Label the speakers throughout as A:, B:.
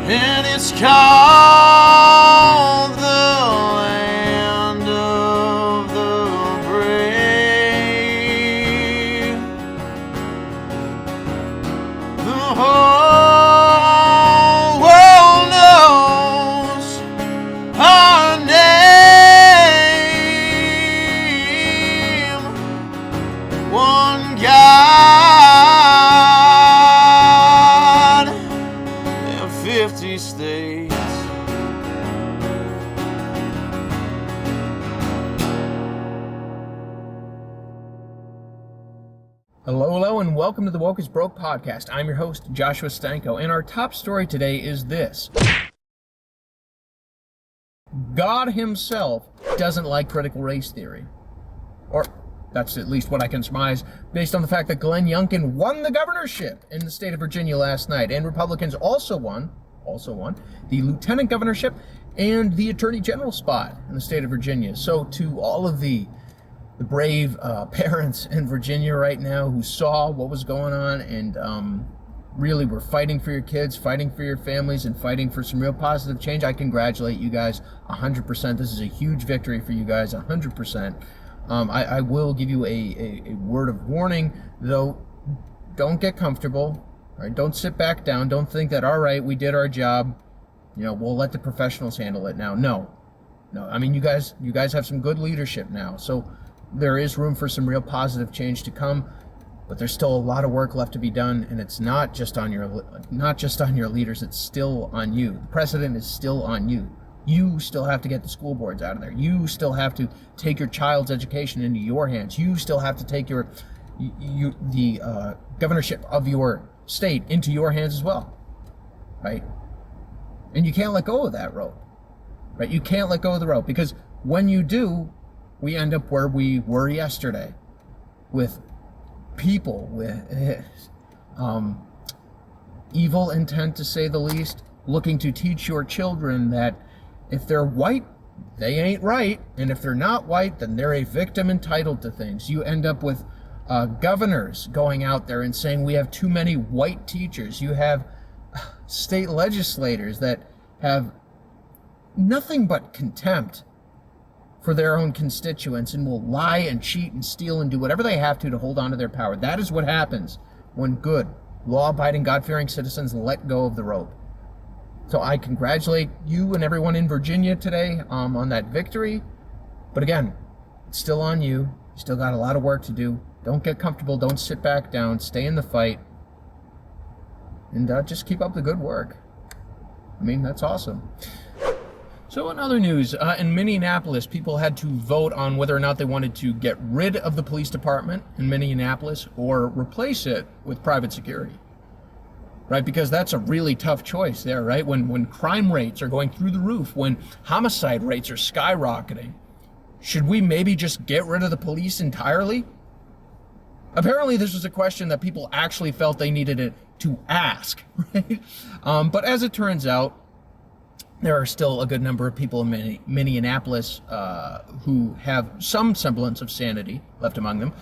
A: and it's called the land of the brave. The whole world knows our name. One God and 50 states.
B: Hello, and welcome to the Woke is Broke podcast. I'm your host, Joshua Stanko, and our top story today is this. God himself doesn't like critical race theory. Or, that's at least what I can surmise, based on the fact that Glenn Youngkin won the governorship in the state of Virginia last night, and Republicans also won the lieutenant governorship and the attorney general spot in the state of Virginia. So to all of the brave parents in Virginia right now who saw what was going on and really were fighting for your kids, fighting for your families, and fighting for some real positive change, I congratulate you guys 100%. This is a huge victory for you guys, 100%. I will give you a word of warning, though. Don't get comfortable. All right? Don't sit back down. Don't think that, all right, we did our job. We'll let the professionals handle it now. No. I mean, you guys have some good leadership now. So there is room for some real positive change to come, but there's still a lot of work left to be done, and it's not just on your leaders. It's still on you. The precedent is still on you. You still have to get the school boards out of there. You still have to take your child's education into your hands. You still have to take the governorship of your state into your hands as well, right? And you can't let go of that rope, right? You can't let go of the rope, because when you do, we end up where we were yesterday, with people with evil intent, to say the least, looking to teach your children that if they're white, they ain't right, and if they're not white, then they're a victim entitled to things. You end up with governors going out there and saying we have too many white teachers. You have state legislators that have nothing but contempt for their own constituents and will lie and cheat and steal and do whatever they have to hold on to their power. That is what happens when good, law-abiding, God-fearing citizens let go of the rope. So I congratulate you and everyone in Virginia today on that victory. But again, it's still on you. You still got a lot of work to do. Don't get comfortable. Don't sit back down. Stay in the fight. And just keep up the good work. I mean, that's awesome. So in other news, in Minneapolis, people had to vote on whether or not they wanted to get rid of the police department in Minneapolis or replace it with private security. Right, because that's a really tough choice there, right? When crime rates are going through the roof, when homicide rates are skyrocketing, should we maybe just get rid of the police entirely? Apparently, this was a question that people actually felt they needed to ask, right? But as it turns out, there are still a good number of people in Minneapolis who have some semblance of sanity left among them.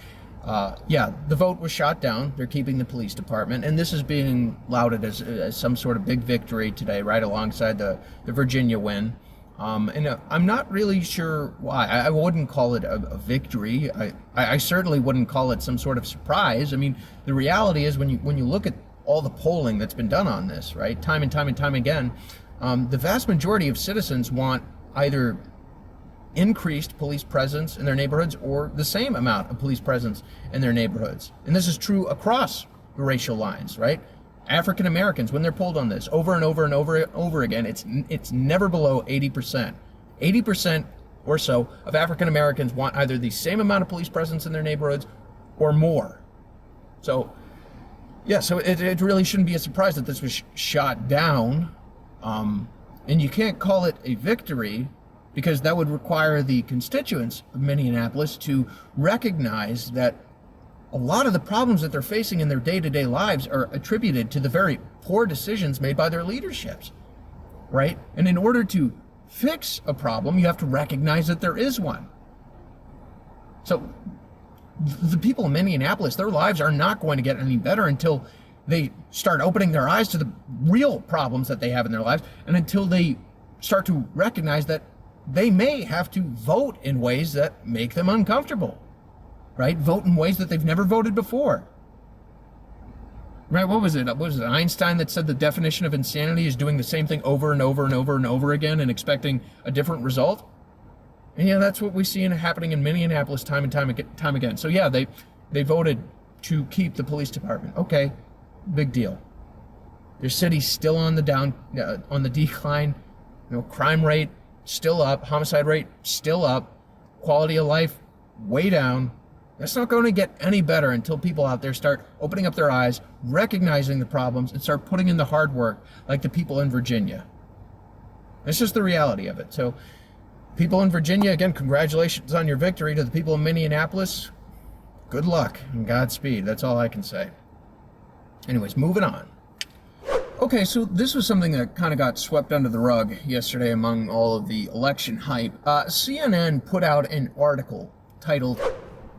B: The vote was shot down. They're keeping the police department, and this is being lauded as some sort of big victory today, right alongside the Virginia win. And I'm not really sure why. I wouldn't call it a victory. I certainly wouldn't call it some sort of surprise. I mean, the reality is when you look at all the polling that's been done on this, right, time and time again, the vast majority of citizens want either increased police presence in their neighborhoods or the same amount of police presence in their neighborhoods. And this is true across the racial lines, right? African Americans, when they're polled on this over and over again, it's never below 80%. 80% or so of African Americans want either the same amount of police presence in their neighborhoods or more. So it really shouldn't be a surprise that this was shot down. And you can't call it a victory, because that would require the constituents of Minneapolis to recognize that a lot of the problems that they're facing in their day-to-day lives are attributed to the very poor decisions made by their leaderships, right? And in order to fix a problem, you have to recognize that there is one. So the people in Minneapolis, their lives are not going to get any better until they start opening their eyes to the real problems that they have in their lives, and until they start to recognize that they may have to vote in ways that make them uncomfortable, right? Vote in ways that they've never voted before. Right, what was it? Einstein that said the definition of insanity is doing the same thing over and over and over and over again and expecting a different result? And yeah, that's what we see happening in Minneapolis time and time again. So yeah, they voted to keep the police department. Okay, big deal. Their city's still on the decline. Crime rate still up, homicide rate still up, quality of life way down. That's not going to get any better until people out there start opening up their eyes, recognizing the problems, and start putting in the hard work, like the people in Virginia. That's just the reality of it. So, people in Virginia, again, congratulations on your victory. To the people in Minneapolis, good luck and Godspeed. That's all I can say. Anyways, moving on. Okay, so this was something that kind of got swept under the rug yesterday among all of the election hype. CNN put out an article titled,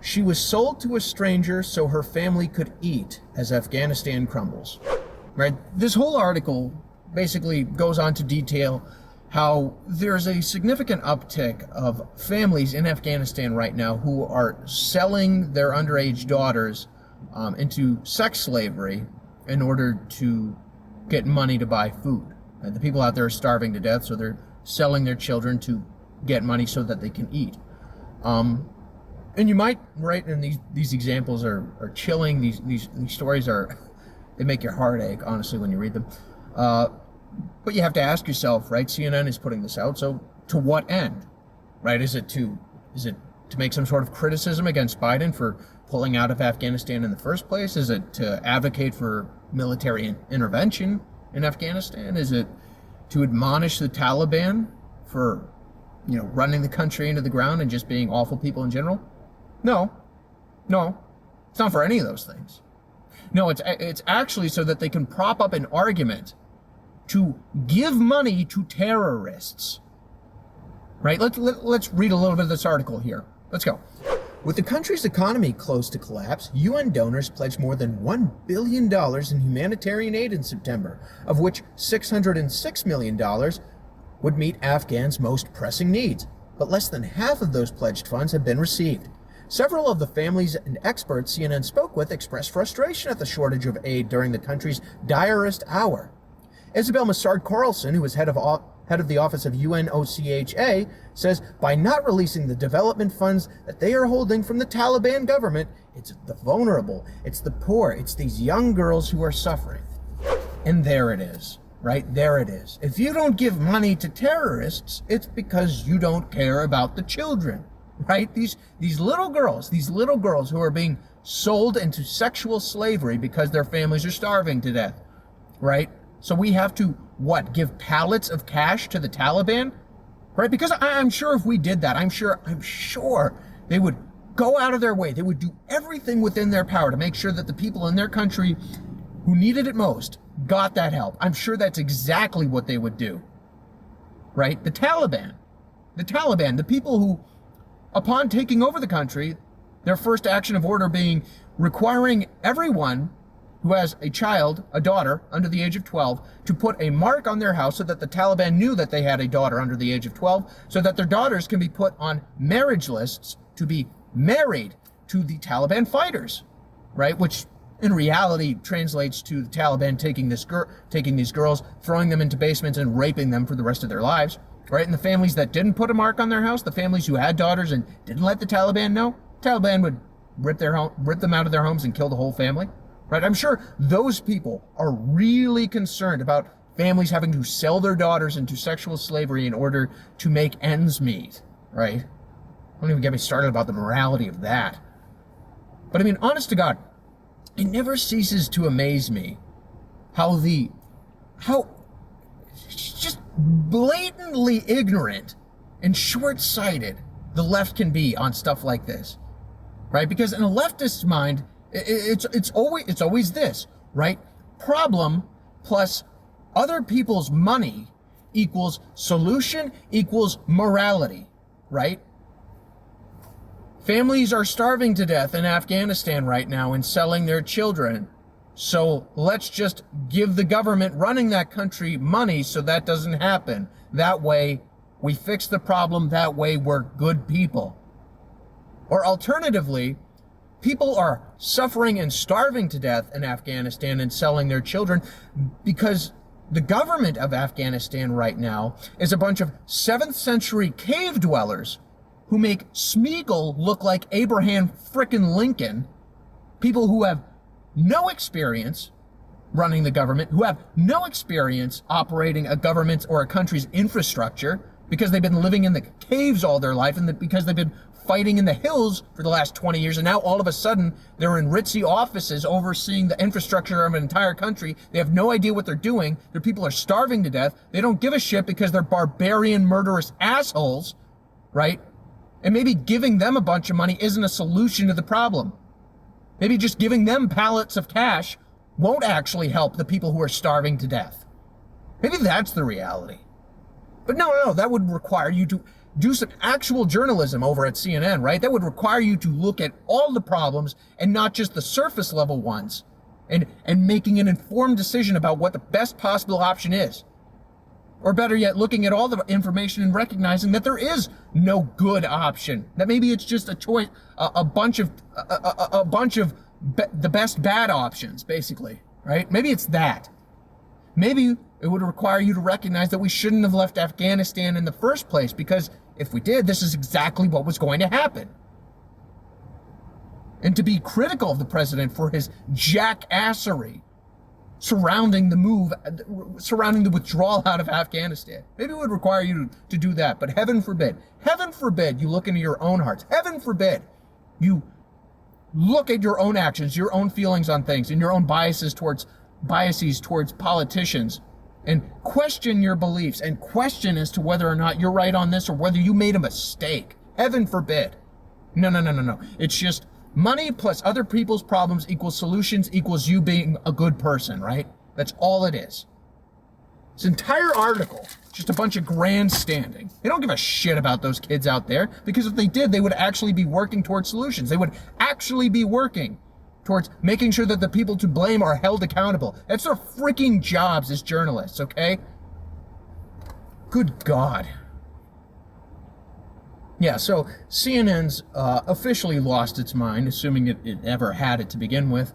B: "She was sold to a stranger so her family could eat as Afghanistan crumbles." Right? This whole article basically goes on to detail how there's a significant uptick of families in Afghanistan right now who are selling their underage daughters into sex slavery in order to get money to buy food. The people out there are starving to death, so they're selling their children to get money so that they can eat. And you might, right, and these examples are chilling. These stories they make your heart ache, honestly, when you read them. But you have to ask yourself, right? CNN is putting this out, so to what end, right? Is it to make some sort of criticism against Biden for pulling out of Afghanistan in the first place? Is it to advocate for military intervention in Afghanistan? Is it to admonish the Taliban for, running the country into the ground and just being awful people in general? No, it's not for any of those things. No, it's actually so that they can prop up an argument to give money to terrorists. Right? Let's read a little bit of this article here. Let's go. With the country's economy close to collapse, UN donors pledged more than $1 billion in humanitarian aid in September, of which $606 million would meet Afghans' most pressing needs. But less than half of those pledged funds have been received. Several of the families and experts CNN spoke with expressed frustration at the shortage of aid during the country's direst hour. Isabel Massard-Carlson, who is head of the Office of UNOCHA, says by not releasing the development funds that they are holding from the Taliban government, it's the vulnerable, it's the poor, it's these young girls who are suffering. And there it is, right? There it is. If you don't give money to terrorists, it's because you don't care about the children, right? These little girls who are being sold into sexual slavery because their families are starving to death, right? So we have to, give pallets of cash to the Taliban? Right? Because I'm sure if we did that, I'm sure they would go out of their way. They would do everything within their power to make sure that the people in their country who needed it most got that help. I'm sure that's exactly what they would do. Right? The Taliban, the people who, upon taking over the country, their first action of order being requiring everyone who has a child, a daughter, under the age of 12, to put a mark on their house so that the Taliban knew that they had a daughter under the age of 12, so that their daughters can be put on marriage lists to be married to the Taliban fighters, right? Which in reality translates to the Taliban taking these girls, throwing them into basements and raping them for the rest of their lives, right? And the families that didn't put a mark on their house, the families who had daughters and didn't let the Taliban know, Taliban would rip them out of their homes and kill the whole family. Right? I'm sure those people are really concerned about families having to sell their daughters into sexual slavery in order to make ends meet. Right? Don't even get me started about the morality of that. But I mean, honest to God, it never ceases to amaze me how just blatantly ignorant and short-sighted the left can be on stuff like this. Right? Because in a leftist's mind, it's always this, right? Problem plus other people's money equals solution equals morality, right? Families are starving to death in Afghanistan right now and selling their children So let's just give the government running that country money so that doesn't happen. That way we fix the problem. That way we're good people. Or alternatively, people are suffering and starving to death in Afghanistan and selling their children because the government of Afghanistan right now is a bunch of 7th century cave dwellers who make Smeagol look like Abraham frickin' Lincoln. People who have no experience running the government, who have no experience operating a government's or a country's infrastructure because they've been living in the caves all their life and because they've been fighting in the hills for the last 20 years, and now all of a sudden they're in ritzy offices overseeing the infrastructure of an entire country. They have no idea what they're doing. Their people are starving to death. They don't give a shit because they're barbarian, murderous assholes, right? And maybe giving them a bunch of money isn't a solution to the problem. Maybe just giving them pallets of cash won't actually help the people who are starving to death. Maybe that's the reality. But no, that would require you to do some actual journalism over at CNN, right? That would require you to look at all the problems and not just the surface level ones and making an informed decision about what the best possible option is. Or better yet, looking at all the information and recognizing that there is no good option. That maybe it's just a choice, a bunch of the best bad options, basically, right? Maybe it's that. Maybe it would require you to recognize that we shouldn't have left Afghanistan in the first place, because if we did, this is exactly what was going to happen. And to be critical of the president for his jackassery surrounding the withdrawal out of Afghanistan. Maybe it would require you to do that, but heaven forbid you look into your own hearts. Heaven forbid you look at your own actions, your own feelings on things, and your own biases towards politicians, and question your beliefs and question as to whether or not you're right on this or whether you made a mistake. Heaven forbid. No. It's just money plus other people's problems equals solutions equals you being a good person, right? That's all it is. This entire article, just a bunch of grandstanding. They don't give a shit about those kids out there, because if they did, they would actually be working towards solutions. They would actually be working towards making sure that the people to blame are held accountable. That's their freaking jobs as journalists, okay? Good God. Yeah, so CNN's officially lost its mind, assuming it ever had it to begin with.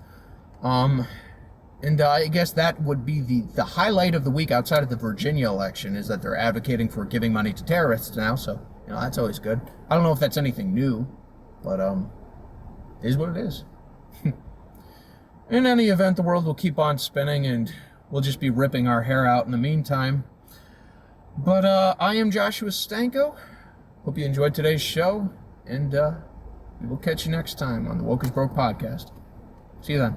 B: And I guess that would be the highlight of the week outside of the Virginia election, is that they're advocating for giving money to terrorists now, so, that's always good. I don't know if that's anything new, but, it is what it is. In any event, the world will keep on spinning, and we'll just be ripping our hair out in the meantime. But I am Joshua Stanko. Hope you enjoyed today's show, and we will catch you next time on the Woke is Broke podcast. See you then.